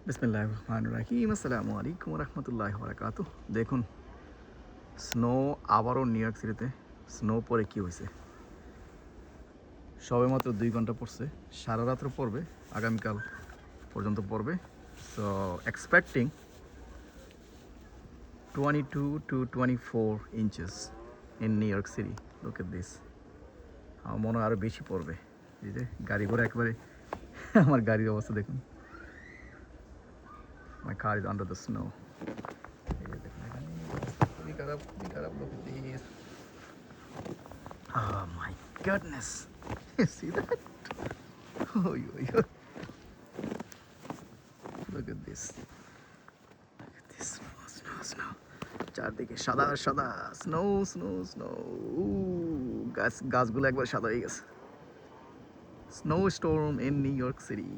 বিসমিল্লাহির রহমানির রহিম। আসসালামু আলাইকুম রহমতুল্লাহি ওয়া বারাকাতুহ। দেখুন, স্নো আবারও নিউ ইয়র্ক সিটিতে স্নো পরে কি হয়েছে। সবেমাত্র 2 ঘন্টা পড়ছে, সারা রাত্র পড়বে, আগামীকাল পর্যন্ত পড়বে। So expecting 22 to 24 inches in New York City. Look at this. আমার মনে হয় আরও বেশি পড়বে। এই যে গাড়ি ঘোড়া একবারে আমার গাড়ির অবস্থা দেখুন। My car is under the snow. Look at this. Oh my goodness. You see that? Oh, look at this. Look at this. Snow. চারদিকে সাদা সাদা স্নো। গাছগুলো একবার সাদা হয়ে গেছে। Snow storm in New York city.